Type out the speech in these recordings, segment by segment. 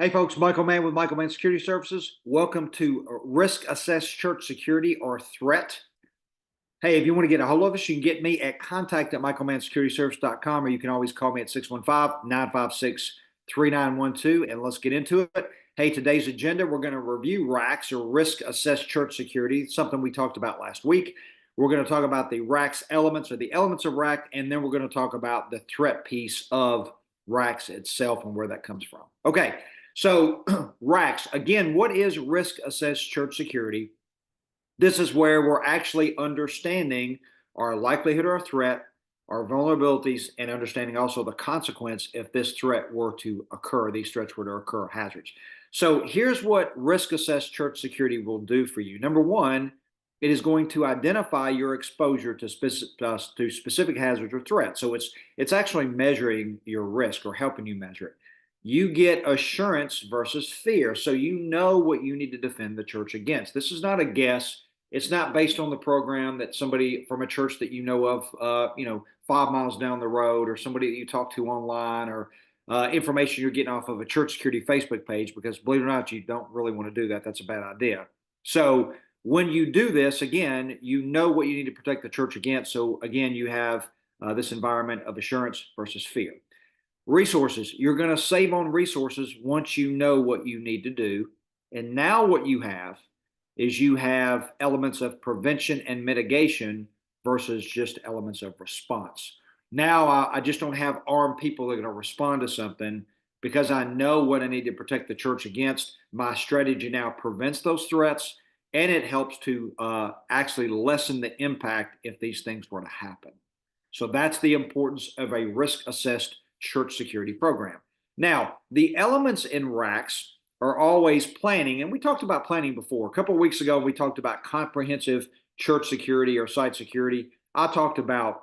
Hey folks, Michael Mann with Michael Mann Security Services. Welcome to Risk Assessed Church Security or Threat. Hey, if you want to get a hold of us, you can get me at contact at michaelmannsecurityservice.com, or you can always call me at 615-956-3912, and let's get into it. Hey, today's agenda, we're going to review RACS, or Risk Assessed Church Security, something we talked about last week. We're going to talk about the RACS elements, or the elements of RAC, and then we're going to talk about the threat piece of RACS itself and where that comes from. Okay, so RACS, again, what is Risk Assessed Church Security? This is where we're actually understanding our likelihood or threat, our vulnerabilities, and understanding also the consequence if this threat were to occur, these threats were to occur, hazards. So here's what risk assessed church security will do for you. Number one, it is going to identify your exposure to specific hazards or threats. So it's actually measuring your risk or helping you measure it. You get assurance versus fear. So you know what you need to defend the church against. This is not a guess. It's not based on the program that somebody from a church that you know of, 5 miles down the road, or somebody that you talk to online, or information you're getting off of a church security Facebook page, because believe it or not, you don't really want to do that. That's a bad idea. So when you do this, again, you know what you need to protect the church against. So again, you have this environment of assurance versus fear. Resources. You're going to save on resources once you know what you need to do. And now what you have is you have elements of prevention and mitigation versus just elements of response. Now I just don't have armed people that are going to respond to something because I know what I need to protect the church against. My strategy now prevents those threats, and it helps to actually lessen the impact if these things were to happen. So that's the importance of a risk assessed church security program. Now, the elements in RACS are always planning, and we talked about planning before. A couple of weeks ago, we talked about comprehensive church security or site security. I talked about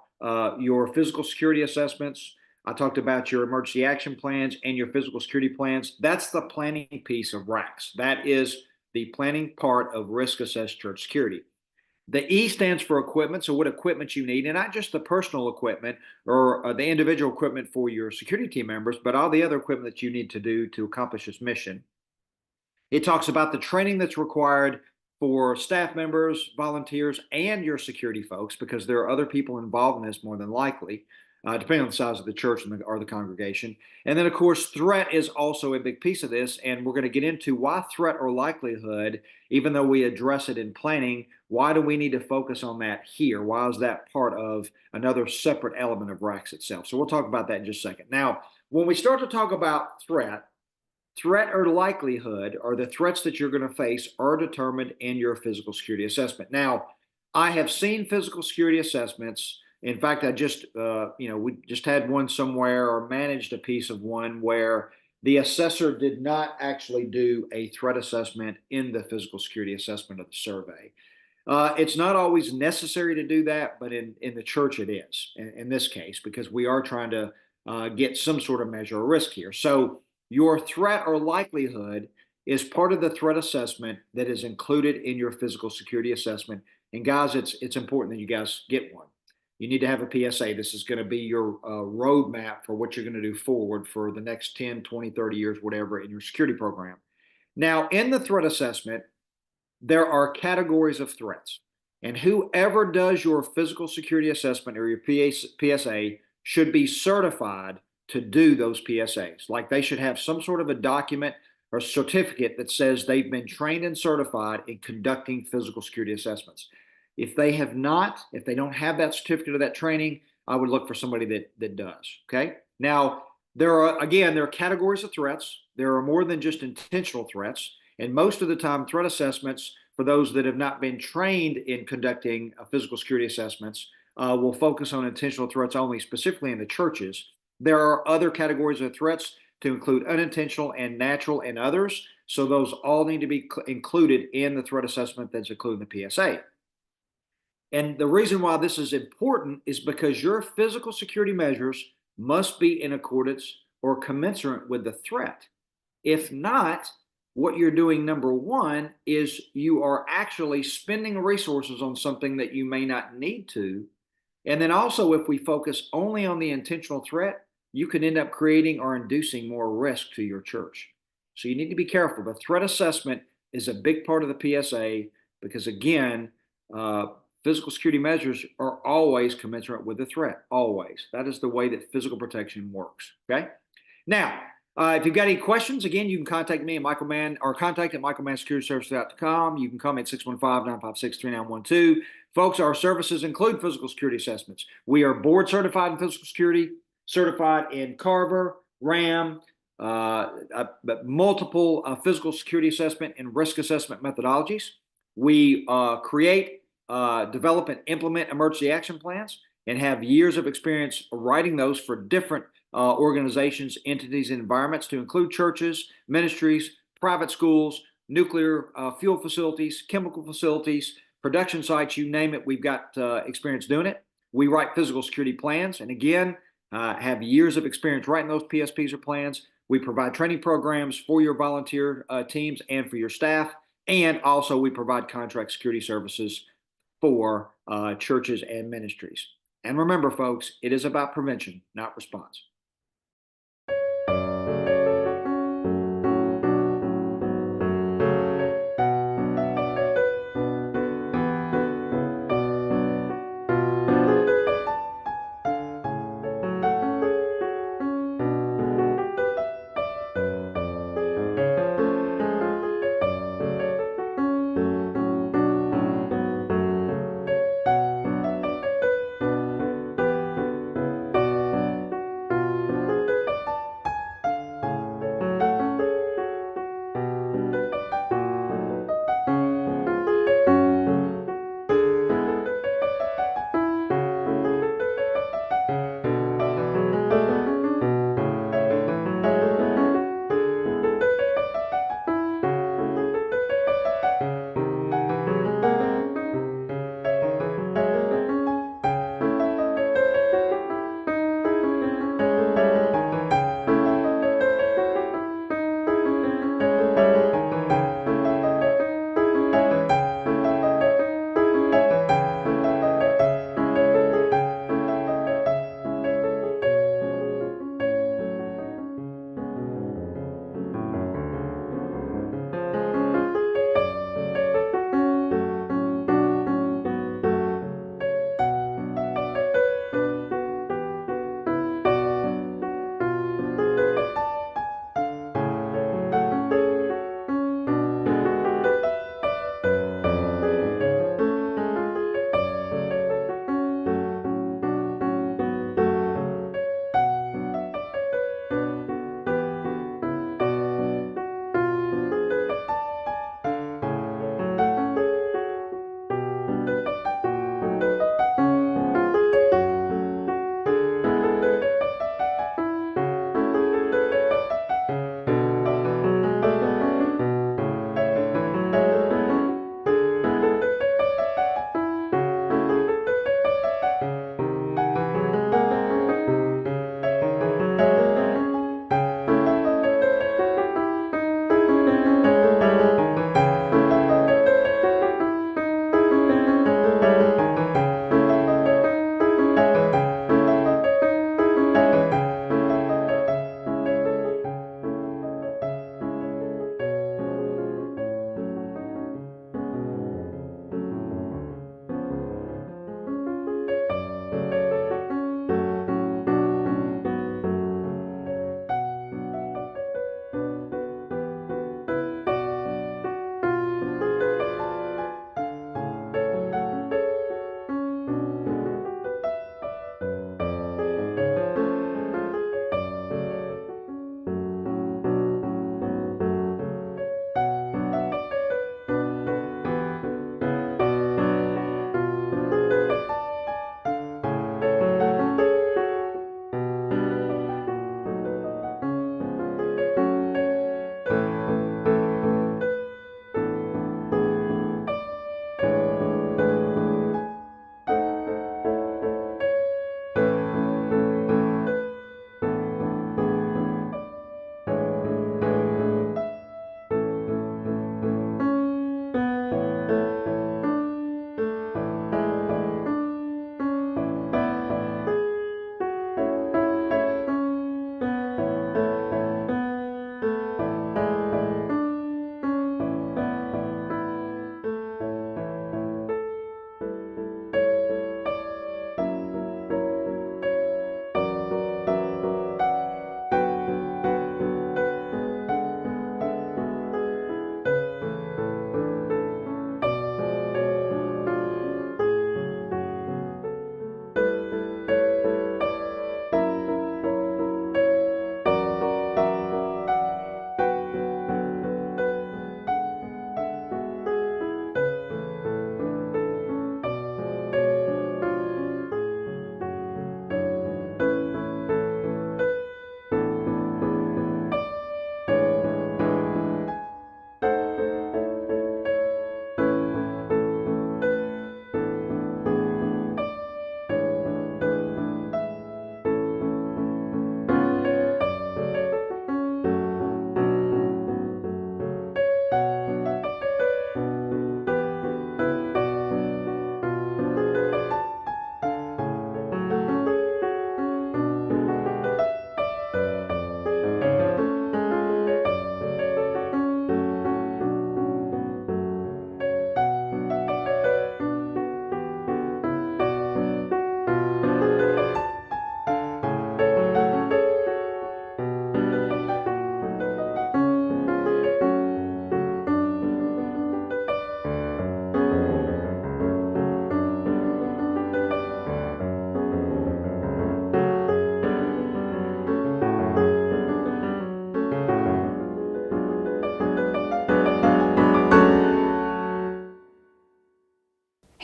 your physical security assessments. I talked about your emergency action plans and your physical security plans. That's the planning piece of RACS. That is the planning part of risk assessed church security. The E stands for equipment, so what equipment you need, and not just the personal equipment or the individual equipment for your security team members, but all the other equipment that you need to do to accomplish this mission. It talks about the training that's required for staff members, volunteers, and your security folks, because there are other people involved in this more than likely, depending on the size of the church or the congregation. And then, of course, threat is also a big piece of this, and we're going to get into why threat or likelihood, even though we address it in planning, why do we need to focus on that here? Why is that part of another separate element of RACS itself? So we'll talk about that in just a second. Now, when we start to talk about threat or likelihood, or the threats that you're going to face, are determined in your physical security assessment. Now, I have seen physical security assessments. In fact, we just had one somewhere, or managed a piece of one, where the assessor did not actually do a threat assessment in the physical security assessment of the survey. It's not always necessary to do that, but in the church it is, in this case, because we are trying to get some sort of measure of risk here. So your threat or likelihood is part of the threat assessment that is included in your physical security assessment. And guys, it's important that you guys get one. You need to have a PSA. This is going to be your roadmap for what you're going to do forward for the next 10, 20, 30 years, whatever, in your security program. Now, in the threat assessment, there are categories of threats. And whoever does your physical security assessment or your PSA should be certified to do those PSAs. Like, they should have some sort of a document or certificate that says they've been trained and certified in conducting physical security assessments. If they have not, if they don't have that certificate of that training, I would look for somebody that does. Okay. Now, there are categories of threats. There are more than just intentional threats. And most of the time, threat assessments, for those that have not been trained in conducting physical security assessments, will focus on intentional threats only, specifically in the churches. There are other categories of threats to include unintentional and natural and others. So those all need to be included in the threat assessment that's included in the PSA. And the reason why this is important is because your physical security measures must be in accordance or commensurate with the threat. If not, what you're doing, number one, is you are actually spending resources on something that you may not need to. And then also, if we focus only on the intentional threat, you can end up creating or inducing more risk to your church. So you need to be careful. The threat assessment is a big part of the PSA because, again, uh, physical security measures are always commensurate with the threat. Always. That is the way that physical protection works. Okay. Now, if you've got any questions, again, you can contact me at Michael Mann or contact at michaelmannsecurityservices.com. You can call me at 615-956-3912. Folks, our services include physical security assessments. We are board certified in physical security, certified in Carver, RAM, multiple physical security assessment and risk assessment methodologies. We create, develop, and implement emergency action plans and have years of experience writing those for different organizations, entities, and environments to include churches, ministries, private schools, nuclear fuel facilities, chemical facilities, production sites, you name it, we've got experience doing it. We write physical security plans, and again, have years of experience writing those PSPs or plans. We provide training programs for your volunteer teams and for your staff. And also, we provide contract security services for churches and ministries. And remember, folks, it is about prevention, not response.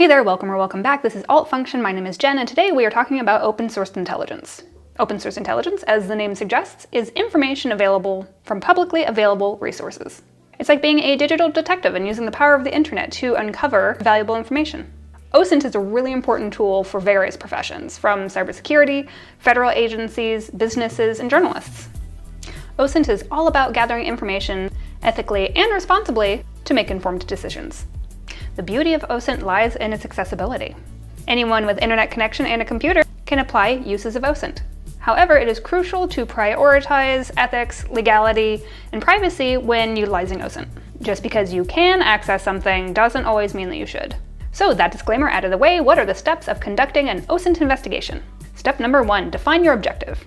Hey there, welcome or welcome back. This is Alt Function. My name is Jen, and today we are talking about open source intelligence. Open source intelligence, as the name suggests, is information available from publicly available resources. It's like being a digital detective and using the power of the internet to uncover valuable information. OSINT is a really important tool for various professions, from cybersecurity, federal agencies, businesses, and journalists. OSINT is all about gathering information ethically and responsibly to make informed decisions. The beauty of OSINT lies in its accessibility. Anyone with internet connection and a computer can apply uses of OSINT. However, it is crucial to prioritize ethics, legality, and privacy when utilizing OSINT. Just because you can access something doesn't always mean that you should. So with that disclaimer out of the way, what are the steps of conducting an OSINT investigation? Step number 1, define your objective.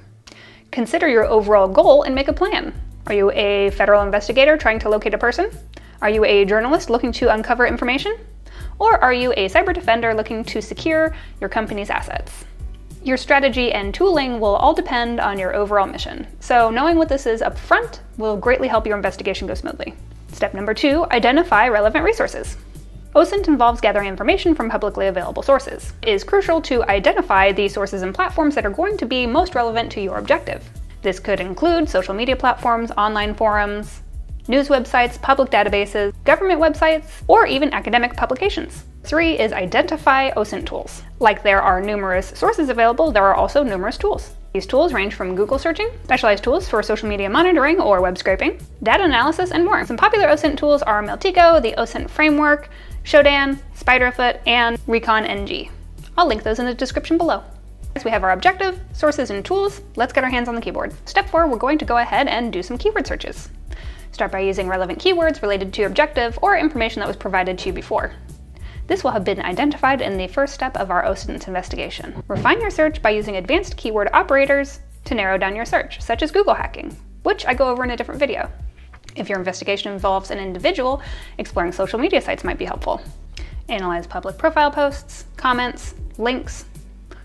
Consider your overall goal and make a plan. Are you a federal investigator trying to locate a person? Are you a journalist looking to uncover information? Or are you a cyber defender looking to secure your company's assets? Your strategy and tooling will all depend on your overall mission, so knowing what this is up front will greatly help your investigation go smoothly. Step number 2, identify relevant resources. OSINT involves gathering information from publicly available sources. It is crucial to identify the sources and platforms that are going to be most relevant to your objective. This could include social media platforms, online forums, news websites, public databases, government websites, or even academic publications. 3 is identify OSINT tools. Like there are numerous sources available, there are also numerous tools. These tools range from Google searching, specialized tools for social media monitoring or web scraping, data analysis, and more. Some popular OSINT tools are Meltiko, the OSINT Framework, Shodan, Spiderfoot, and ReconNG. I'll link those in the description below. As we have our objective, sources, and tools, let's get our hands on the keyboard. Step 4, we're going to go ahead and do some keyword searches. Start by using relevant keywords related to your objective or information that was provided to you before. This will have been identified in the first step of our OSINT investigation. Refine your search by using advanced keyword operators to narrow down your search, such as Google hacking, which I go over in a different video. If your investigation involves an individual, exploring social media sites might be helpful. Analyze public profile posts, comments, links,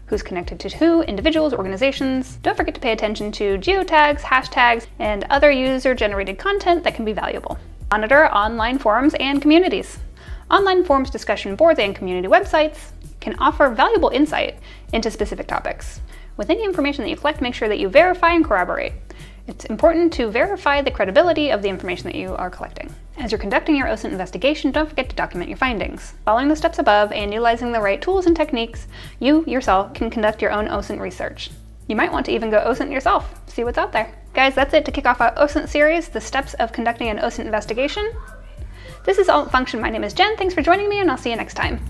who's connected to who, individuals, organizations. Don't forget to pay attention to geotags, hashtags, and other user-generated content that can be valuable. Monitor online forums and communities. Online forums, discussion boards, and community websites can offer valuable insight into specific topics. With any information that you collect, make sure that you verify and corroborate. It's important to verify the credibility of the information that you are collecting. As you're conducting your OSINT investigation, don't forget to document your findings. Following the steps above and utilizing the right tools and techniques, you yourself can conduct your own OSINT research. You might want to even go OSINT yourself, see what's out there. Guys, that's it to kick off our OSINT series, the steps of conducting an OSINT investigation. This is Alt Function. My name is Jen. Thanks for joining me, and I'll see you next time.